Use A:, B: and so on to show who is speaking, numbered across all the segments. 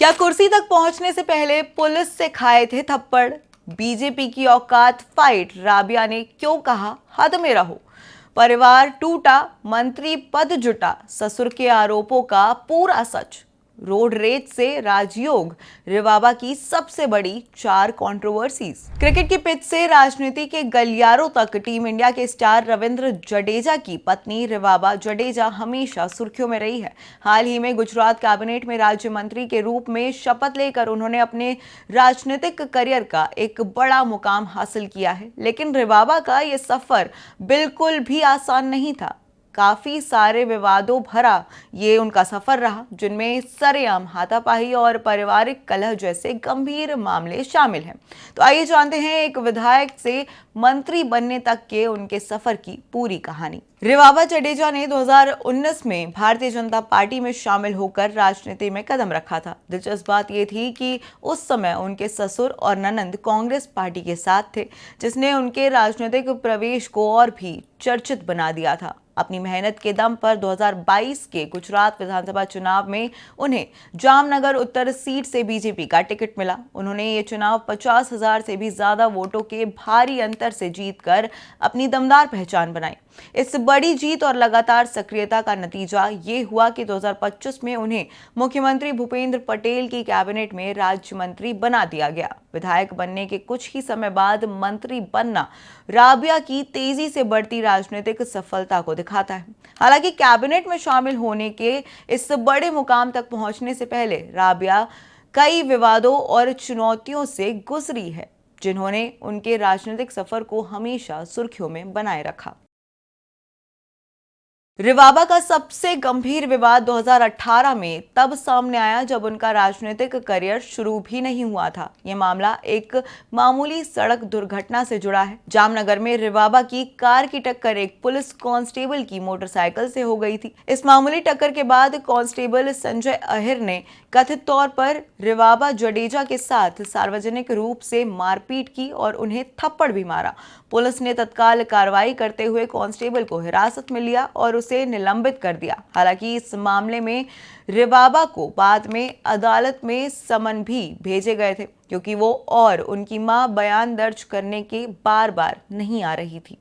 A: क्या कुर्सी तक पहुंचने से पहले पुलिस से खाए थे थप्पड़? बीजेपी की औकात फाइट, राबिया ने क्यों कहा हद में रहो? परिवार टूटा, मंत्री पद जुटा, ससुर के आरोपों का पूरा सच। रोड रेज से राजयोग, रिवाबा की सबसे बड़ी 4 कंट्रोवर्सीज। क्रिकेट की पिच से राजनीति के गलियारों तक टीम इंडिया के स्टार रविंद्र जडेजा की पत्नी रिवाबा जडेजा हमेशा सुर्खियों में रही है। हाल ही में गुजरात कैबिनेट में राज्य मंत्री के रूप में शपथ लेकर उन्होंने अपने राजनीतिक करियर का एक बड़ा मुकाम हासिल किया है। लेकिन रिवाबा का ये सफर बिल्कुल भी आसान नहीं था। काफी सारे विवादों भरा ये उनका सफर रहा, जिनमें सरेआम हाथापाई और पारिवारिक कलह जैसे गंभीर मामले शामिल हैं। तो आइए जानते हैं एक विधायक से मंत्री बनने तक के उनके सफर की पूरी कहानी। रिवाबा जडेजा ने 2019 में भारतीय जनता पार्टी में शामिल होकर राजनीति में कदम रखा था। दिलचस्प बात यह थी कि उस समय उनके ससुर और ननंद कांग्रेस पार्टी के साथ थे, जिसने उनके राजनीतिक प्रवेश को और भी चर्चित बना दिया था। अपनी मेहनत के दम पर 2022 के गुजरात विधानसभा चुनाव में उन्हें जामनगर उत्तर सीट से बीजेपी का टिकट मिला। उन्होंने ये चुनाव 50,000 से भी ज्यादा वोटों के भारी अंतर से जीतकर अपनी दमदार पहचान बनाई। इस बड़ी जीत और लगातार सक्रियता का नतीजा ये हुआ कि 2025 में उन्हें मुख्यमंत्री भूपेंद्र पटेल की कैबिनेट में राज्य मंत्री बना दिया गया। विधायक बनने के कुछ ही समय बाद मंत्री बनना राबिया की तेजी से बढ़ती राजनीतिक सफलता को दिखाता है। हालांकि कैबिनेट में शामिल होने के इस बड़े मुकाम तक पहुंचने से पहले राबिया कई विवादों और चुनौतियों से गुजरी है, जिन्होंने उनके राजनीतिक सफर को हमेशा सुर्खियों में बनाए रखा। रिवाबा का सबसे गंभीर विवाद 2018 में तब सामने आया जब उनका राजनीतिक करियर शुरू भी नहीं हुआ था। यह मामला एक मामूली सड़क दुर्घटना से जुड़ा है। जामनगर में रिवाबा की कार की टक्कर एक पुलिस कांस्टेबल की मोटरसाइकिल से हो गई थी। इस मामूली टक्कर के बाद कांस्टेबल संजय अहिर ने कथित तौर पर रिवाबा जडेजा के साथ सार्वजनिक रूप से मारपीट की और उन्हें थप्पड़ भी मारा। पुलिस ने तत्काल कार्रवाई करते हुए कांस्टेबल को हिरासत में लिया और उसे निलंबित कर दिया। हालांकि इस मामले में रिवाबा को बाद में अदालत में समन भी भेजे गए थे, क्योंकि वो और उनकी मां बयान दर्ज करने के बार नहीं आ रही थी।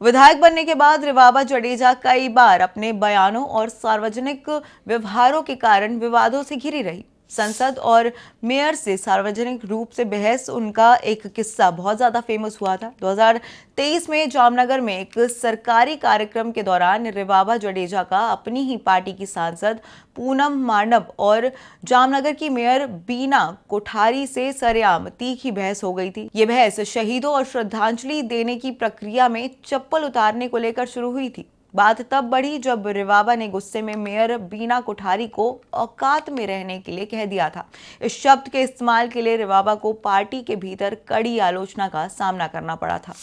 A: विधायक बनने के बाद रिवाबा जडेजा कई बार अपने बयानों और सार्वजनिक व्यवहारों के कारण विवादों से घिरी रही। संसद और मेयर से सार्वजनिक रूप से बहस, उनका एक किस्सा बहुत ज्यादा फेमस हुआ था। 2023 में जामनगर में एक सरकारी कार्यक्रम के दौरान रिवाबा जडेजा का अपनी ही पार्टी की सांसद पूनम मांडव और जामनगर की मेयर बीना कोठारी से सरेआम तीखी बहस हो गई थी। ये बहस शहीदों और श्रद्धांजलि देने की प्रक्रिया में चप्पल उतारने को लेकर शुरू हुई थी। बात तब बढ़ी जब रिवाबा ने गुस्से में मेयर बीना कोठारी को औकात में रहने के लिए कह दिया था। इस शब्द के इस्तेमाल के लिए रिवाबा को पार्टी के भीतर कड़ी आलोचना का सामना करना पड़ा था।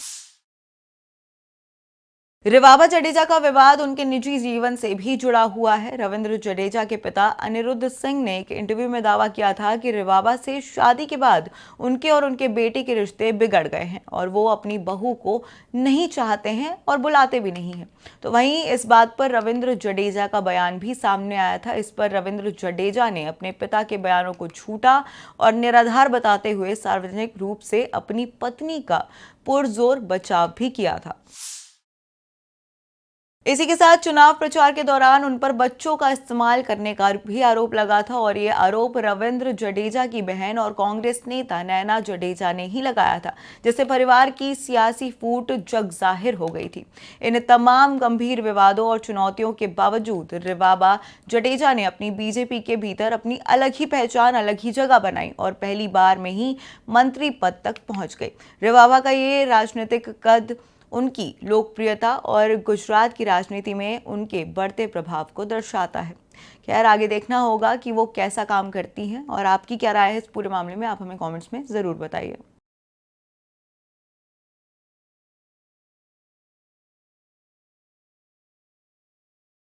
A: रिवाबा जडेजा का विवाद उनके निजी जीवन से भी जुड़ा हुआ है। रविंद्र जडेजा के पिता अनिरुद्ध सिंह ने एक इंटरव्यू में दावा किया था कि रिवाबा से शादी के बाद उनके और उनके बेटे के रिश्ते बिगड़ गए हैं और वो अपनी बहू को नहीं चाहते हैं और बुलाते भी नहीं हैं। तो वहीं इस बात पर रविंद्र जडेजा का बयान भी सामने आया था। इस पर रविंद्र जडेजा ने अपने पिता के बयानों को झूठा और निराधार बताते हुए सार्वजनिक रूप से अपनी पत्नी का पुरजोर बचाव भी किया था। इसी के साथ चुनाव प्रचार के दौरान उन पर बच्चों का इस्तेमाल करने का भी आरोप लगा था और ये आरोप रविंद्र जडेजा की बहन और कांग्रेस नेता नैना जडेजा ने ही लगाया था, जिससे परिवार की सियासी फूट जग जाहिर हो गई थी। इन तमाम गंभीर विवादों और चुनौतियों के बावजूद रिवाबा जडेजा ने अपनी बीजेपी के भीतर अपनी अलग ही पहचान, अलग ही जगह बनाई और पहली बार में ही मंत्री पद तक पहुंच गई। रिवाबा का ये राजनीतिक कद उनकी लोकप्रियता और गुजरात की राजनीति में उनके बढ़ते प्रभाव को दर्शाता है। खैर, आगे देखना होगा कि वो कैसा काम करती हैं और आपकी क्या राय है इस पूरे मामले में, आप हमें कमेंट्स में ज़रूर बताइए।